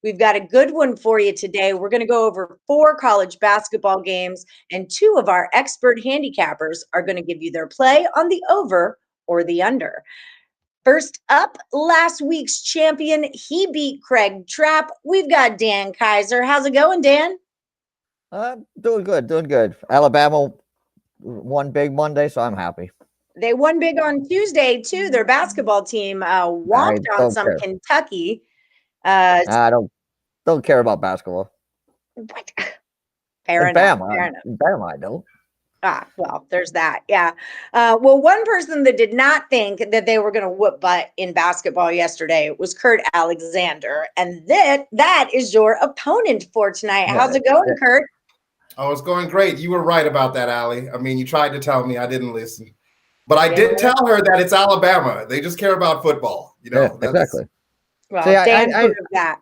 We've got a good one for you today. We're going to go over 4 college basketball games, and 2 of our expert handicappers are going to give you their play on the over or the under. First up, last week's champion, he beat Craig Trapp. We've got Dan Kaiser. How's it going, Dan? Doing good. Alabama won big Monday, so I'm happy. They won big on Tuesday, too. Their basketball team whomped on some Kentucky. I don't care about basketball. What? Fair enough. Bama, I don't. Well, there's that. Yeah. Well, one person that did not think that they were going to whoop butt in basketball yesterday was Kurt Alexander. And that is your opponent for tonight. How's it going, Kurt? Oh, it's going great. You were right about that, Allie. I mean, you tried to tell me. I didn't listen. But I did tell her that it's Alabama. They just care about football. Exactly. Well, Dan proved that.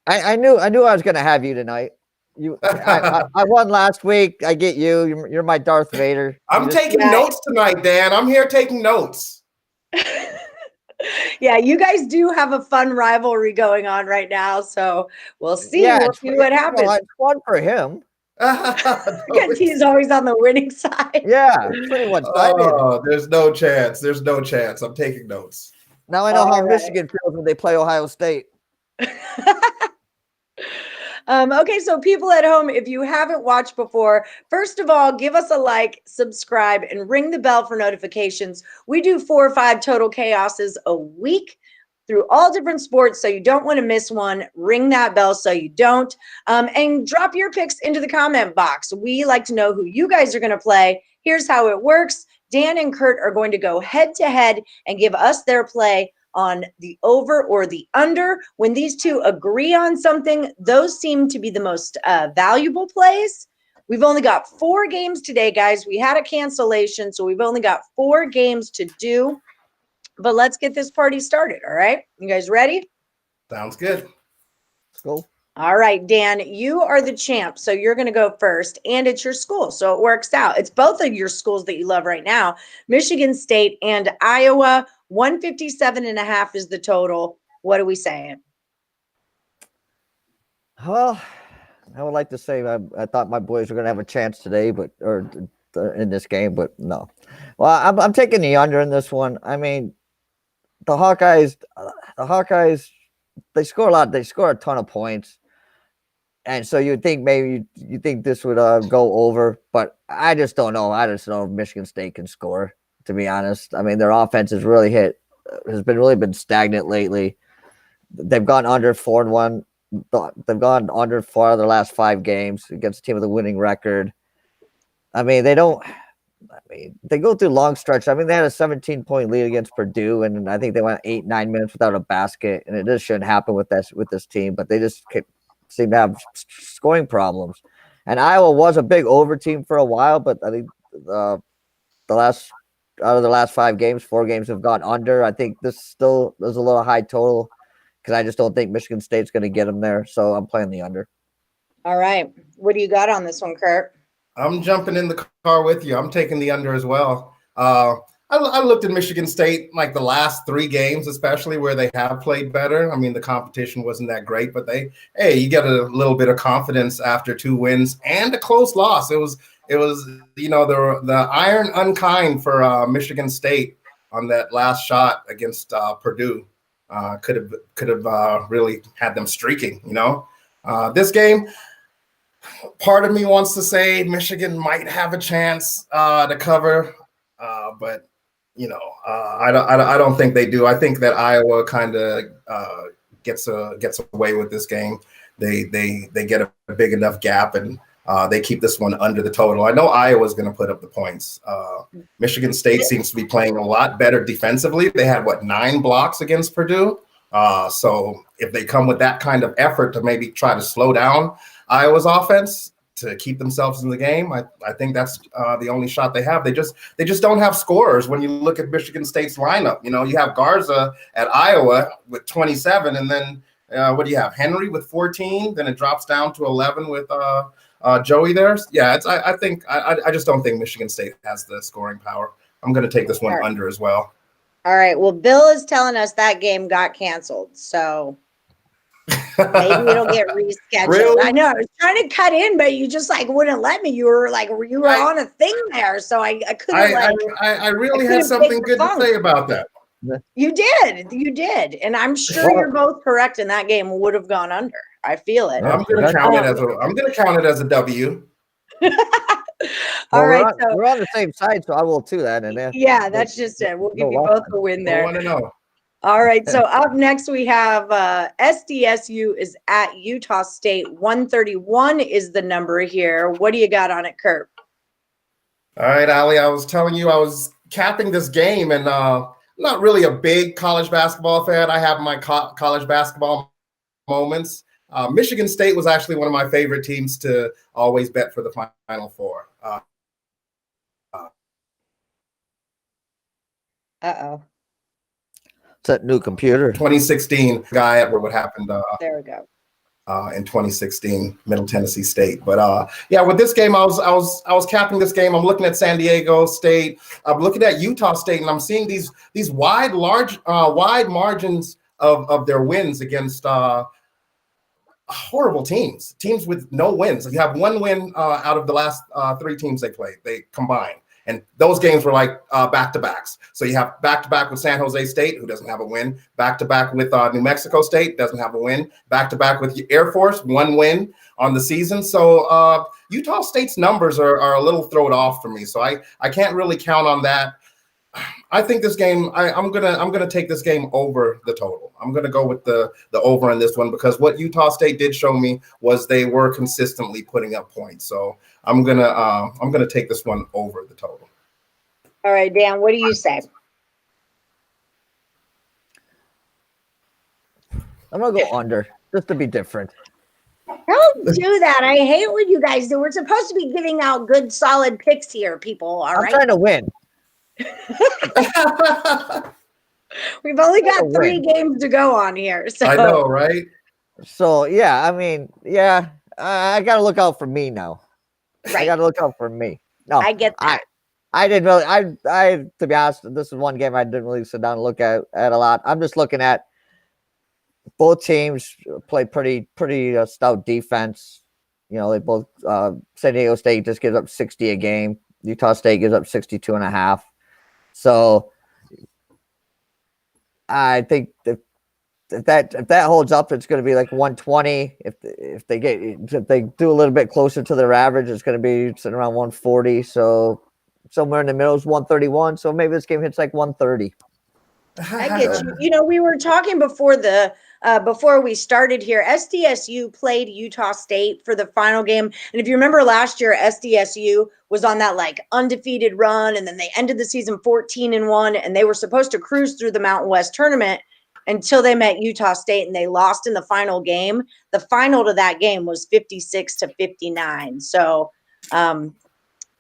I knew I was going to have you tonight. I won last week. I get you. You're my Darth Vader. I'm taking notes tonight, Dan. I'm here taking notes. Yeah, you guys do have a fun rivalry going on right now, so we'll see. We'll see what happens. It's fun for him. Because he's always on the winning side. Yeah, pretty much. Oh, there's no chance. I'm taking notes. Now I know how Michigan feels when they play Ohio State. Okay, so people at home, if you haven't watched before, first of all, give us a like, subscribe, and ring the bell for notifications. We do 4 or 5 total chaoses a week through all different sports, so you don't want to miss one. Ring that bell so you don't. And drop your picks into the comment box. We like to know who you guys are going to play. Here's how it works. Dan and Kurt are going to go head-to-head and give us their play on the over or the under. When these two agree on something, those seem to be the most valuable plays. We've only got 4 games today, guys. We had a cancellation, so we've only got 4 games to do. But let's get this party started, all right? You guys ready? Sounds good. Let's go. All right, Dan, you are the champ, so you're going to go first, and it's your school, so it works out. It's both of your schools that you love right now, Michigan State and Iowa. 157.5 is the total. What are we saying? Well, I would like to say I thought my boys were going to have a chance today, or in this game, but no. Well, I'm taking the under in this one. I mean, the Hawkeyes, they score a lot. They score a ton of points. And so you think this would go over, but I just don't know. I just don't know if Michigan State can score, to be honest. I mean, their offense has really been stagnant lately. They've gone under 4-1. They've gone under 4 of their last 5 games against a team with a winning record. I mean, they go through long stretches. I mean, they had a 17-point lead against Purdue, and I think they went 8-9 minutes without a basket. And it just shouldn't happen with this team, but they just seem to have scoring problems. And Iowa was a big over team for a while, but I think out of the last 5 games, 4 games have gone under. I think this still is a little high total because I just don't think Michigan State's going to get them there. So I'm playing the under. All right. What do you got on this one, Kurt? I'm jumping in the car with you. I'm taking the under as well. I looked at Michigan State like the last 3 games, especially where they have played better. I mean, the competition wasn't that great, but you get a little bit of confidence after 2 wins and a close loss. It was the iron unkind for Michigan State on that last shot against Purdue. Could have really had them streaking. This game. Part of me wants to say Michigan might have a chance to cover, but I don't think they do. I think that Iowa kind of gets away with this game. They get a big enough gap, and they keep this one under the total. I know Iowa's going to put up the points. Michigan State seems to be playing a lot better defensively. They had 9 blocks against Purdue. So if they come with that kind of effort to maybe try to slow down Iowa's offense to keep themselves in the game, I think that's the only shot they have. They just don't have scorers. When you look at Michigan State's lineup, you have Garza at Iowa with 27, and then what do you have? Henry with 14. Then it drops down to 11 with Joey there. Yeah, I just don't think Michigan State has the scoring power. I'm going to take this one under as well. All right. Well, Bill is telling us that game got canceled. So Maybe it'll get rescheduled. Really? I know. I was trying to cut in, but you just like wouldn't let me. You were on a thing there, so I couldn't I really I had couldn't something pick the good to phone. say about that. You did, and I'm sure you're both correct. And that game would have gone under. I feel it. I'm gonna count it as a W. All right, we're on the same side, so I will too. That and yeah, that's just it. We'll give you both a win there. I want to know. All right, so up next we have SDSU is at Utah State. 131 is the number here. What do you got on it, Kurt? All right, Allie, I was telling you I was capping this game, and not really a big college basketball fan. I have my college basketball moments. Michigan State was actually one of my favorite teams to always bet for the Final Four. Uh-oh. It's that new computer. 2016 guy at what happened. There we go. In 2016, Middle Tennessee State. But yeah, with this game, I was capping this game. I'm looking at San Diego State. I'm looking at Utah State, and I'm seeing these wide margins of their wins against horrible teams with no wins. You have one win out of the last three teams they combined. And those games were like back-to-backs. So you have back-to-back with San Jose State, who doesn't have a win. Back-to-back with New Mexico State, doesn't have a win. Back-to-back with Air Force, one win on the season. So Utah State's numbers are a little thrown off for me. So I can't really count on that. I think this game, I'm gonna take this game over the total. I'm gonna go with the over in this one because what Utah State did show me was they were consistently putting up points. So I'm gonna take this one over the total. All right, Dan, what do you say? I'm gonna go under just to be different. Don't do that. I hate what you guys do. We're supposed to be giving out good, solid picks here, people. All right. I'm trying to win. We've only got 3 games to go on here. So I know, right? So yeah, I mean, yeah, I gotta look out for me now. Right. I gotta look out for me. No, I get that. I didn't really. I to be honest, this is one game I didn't really sit down and look at a lot. I'm just looking at both teams play pretty stout defense. You know, they both San Diego State just gives up 60 a game. Utah State gives up 62.5. So I think if that holds up, it's going to be like 120. If they do a little bit closer to their average, it's going to be sitting around 140. So somewhere in the middle is 131. So maybe this game hits like 130. I get you. You know, we were talking before we started here. SDSU played Utah State for the final game, and if you remember last year, SDSU was on that like undefeated run, and then they ended the season 14-1, and they were supposed to cruise through the Mountain West tournament until they met Utah State, and they lost in the final game. The final to that game was 56-59. So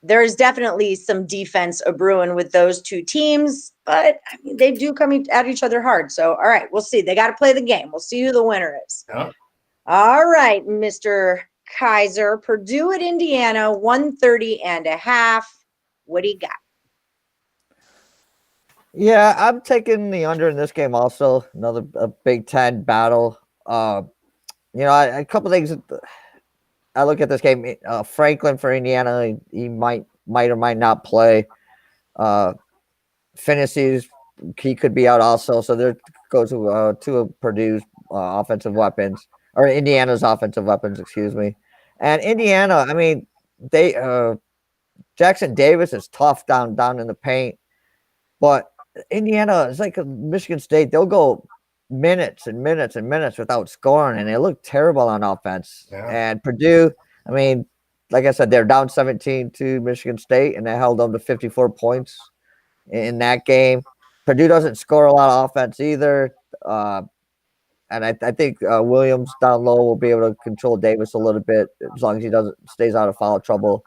there is definitely some defense a-brewing with those two teams, but I mean, they do come at each other hard. So, all right, we'll see. They got to play the game. We'll see who the winner is. Yeah. All right, Mr. Kaiser. Purdue at Indiana, 130.5. What do you got? Yeah, I'm taking the under in this game also. Another Big Ten battle. You know, a couple things. I look at this game. Franklin for Indiana, he might or might not play. Finney's, he could be out also. So there goes two of Purdue's offensive weapons, or Indiana's offensive weapons, excuse me. And Indiana, I mean, they Jackson Davis is tough down in the paint, but Indiana is like a Michigan State. They'll go minutes and minutes and minutes without scoring, and they look terrible on offense. Yeah. And Purdue, I mean, like I said, they're down 17 to Michigan State, and they held them to 54 points in that game. Purdue doesn't score a lot of offense either. And I think Williams down low will be able to control Davis a little bit as long as he stays out of foul trouble.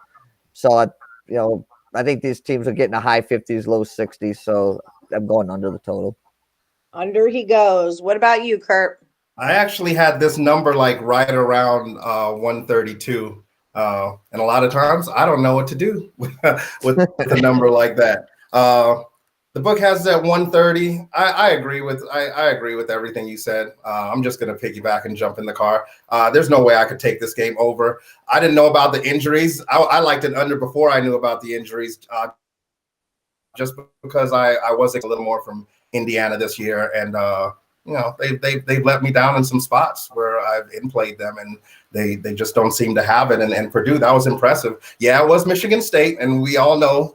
So, I think these teams are getting the high 50s, low 60s. So I'm going under the total. Under he goes. What about you, Kurt? I actually had this number like right around 132. And a lot of times I don't know what to do with a number like that. The book has that 130. I agree with I agree with everything you said. I'm just going to piggyback and jump in the car. There's no way I could take this game over. I didn't know about the injuries. I liked it under before I knew about the injuries, just because I was a little more from Indiana this year, and they've let me down in some spots where I've in-played them, and they just don't seem to have it. And Purdue, that was impressive. Yeah, it was Michigan State, and we all know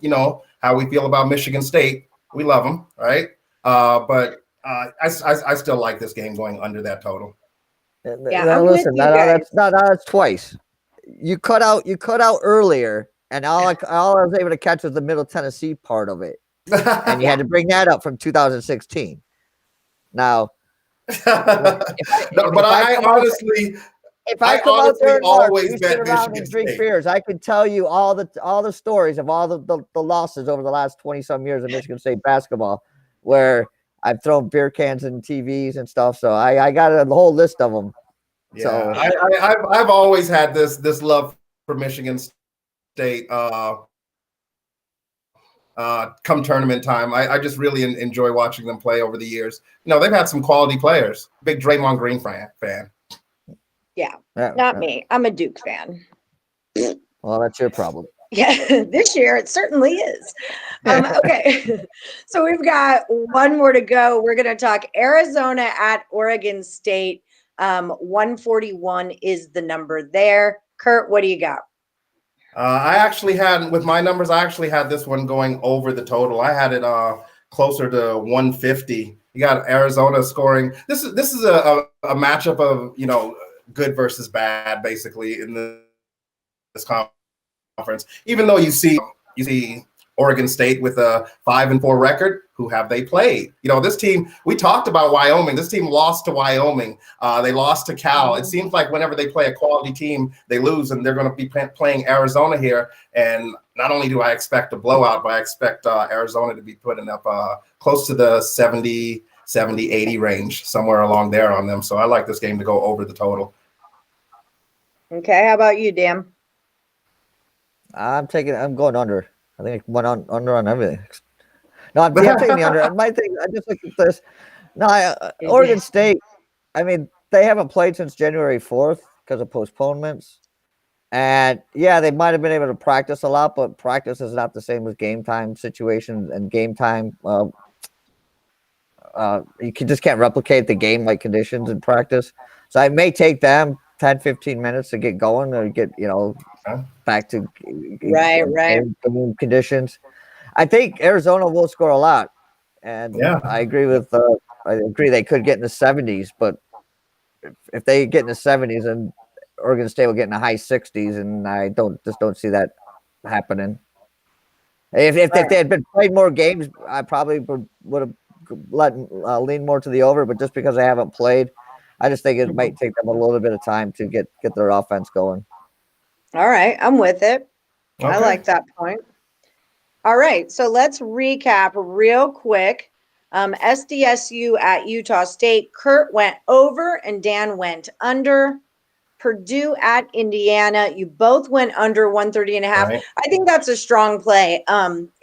how we feel about Michigan State. We love them, right? But I still like this game going under that total. Yeah, listen, that's twice. You cut out earlier, and all I was able to catch was the Middle Tennessee part of it, and you had to bring that up from 2016. Now, if I honestly always bet Michigan and drink beers, I could tell you all the stories of all the losses over the last 20-some years of Michigan State basketball, where I've thrown beer cans and TVs and stuff. So I got a whole list of them. Yeah, so I've always had this love for Michigan State. Come tournament time, I just really enjoy watching them play over the years. They've had some quality players. Big Draymond Green fan. Yeah, not me. I'm a Duke fan. Well, that's your problem. Yeah, this year it certainly is. Okay, so we've got one more to go. We're going to talk Arizona at Oregon State. 141 is the number there. Kurt, what do you got? I actually had, with my numbers, this one going over the total. I had it closer to 150. You got Arizona scoring. This is a matchup of good versus bad, basically, in this conference. Even though you see Oregon State with a 5-4 record, who have they played? This team, we talked about Wyoming. This team lost to Wyoming. They lost to Cal. It seems like whenever they play a quality team, they lose, and they're going to be playing Arizona here. And not only do I expect a blowout, but I expect Arizona to be putting up close to the 70, 80 range, somewhere along there on them. So I like this game to go over the total. Okay, how about you, Dan? I'm going under. I think I went under on everything. No, I'm taking the under. My thing, I just look at this. No, Oregon State, I mean, they haven't played since January 4th because of postponements. And, yeah, they might have been able to practice a lot, but practice is not the same as game time situations and game time. You just can't replicate the game-like conditions in practice. So it may take them 10, 15 minutes to get going or get, back to game conditions. I think Arizona will score a lot, and I agree they could get in the 70s, but if they get in the 70s, then Oregon State will get in the high 60s, and I don't see that happening. If they had been played more games, I probably would have leaned more to the over, but just because they haven't played, I just think it might take them a little bit of time to get their offense going. All right, I'm with it. Okay. I like that point. All right, so let's recap real quick. SDSU at Utah State. Kurt went over and Dan went under. Purdue at Indiana. You both went under 130 and a half. Right. I think that's a strong play.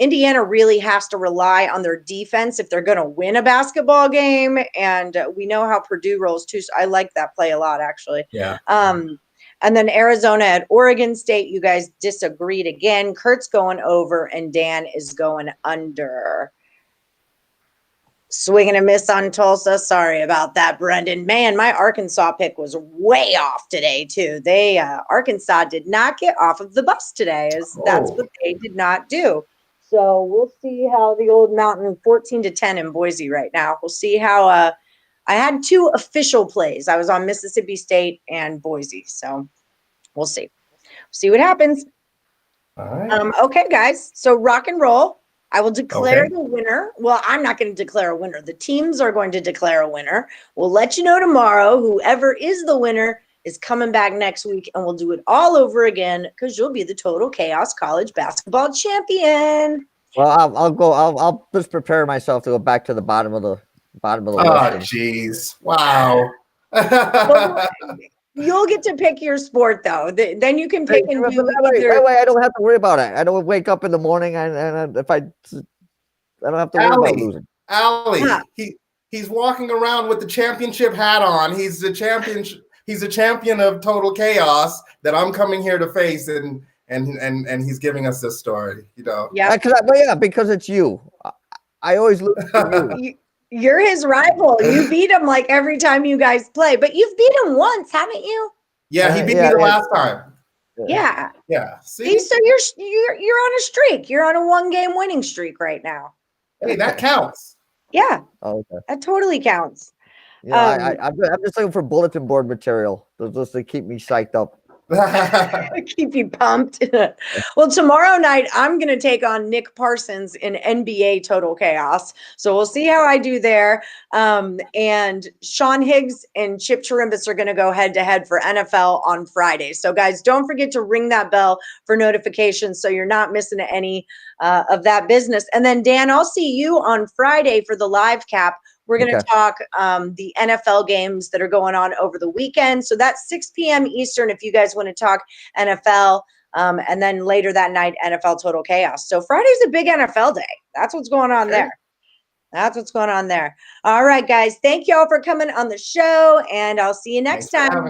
Indiana really has to rely on their defense if they're going to win a basketball game. And we know how Purdue rolls too. So I like that play a lot, actually. Yeah. And then Arizona at Oregon State, you guys disagreed again. Kurt's going over and Dan is going under. Swing and a miss on Tulsa. Sorry about that, Brendan. Man, my Arkansas pick was way off today, too. Arkansas did not get off of the bus today. That's what they did not do. So we'll see how the old Mountain 14-10 in Boise right now. We'll see how I had two official plays. I was on Mississippi State and Boise. So we'll see. See what happens. All right. Okay, guys. So rock and roll. I will declare the winner. Well, I'm not going to declare a winner. The teams are going to declare a winner. We'll let you know tomorrow. Whoever is the winner is coming back next week, and we'll do it all over again because you'll be the Total Chaos College Basketball Champion. Well, I'll go. I'll just prepare myself to go back to the bottom of the list. Oh, jeez! Wow. You'll get to pick your sport, though. Then you can pick and do that way I don't have to worry about it. I don't wake up in the morning and if I I don't have to worry about losing. Allie, he's walking around with the championship hat on. He's the champion. He's a champion of total chaos that I'm coming here to face, and he's giving us this story. You know. Yeah. Because it's you. I always lose to you. You're his rival. You beat him like every time you guys play, but you've beat him once, haven't you? Yeah, he beat me the last time. Yeah. Yeah. See, so you're on a streak. You're on a 1-game winning streak right now. Hey, that counts. Yeah. Oh, okay. That totally counts. Yeah, I'm just looking for bulletin board material just to keep me psyched up. Keep you pumped. Well, tomorrow night I'm going to take on Nick Parsons in NBA Total Chaos. So we'll see how I do there. And Sean Higgs and Chip Chirimbus are going to go head to head for NFL on Friday. So guys, don't forget to ring that bell for notifications so you're not missing any of that business. And then Dan, I'll see you on Friday for the live cap. We're going to talk the NFL games that are going on over the weekend. So that's 6 p.m. Eastern if you guys want to talk NFL. And then later that night, NFL Total Chaos. So Friday's a big NFL day. That's what's going on there. That's what's going on there. All right, guys. Thank you all for coming on the show. And I'll see you next time.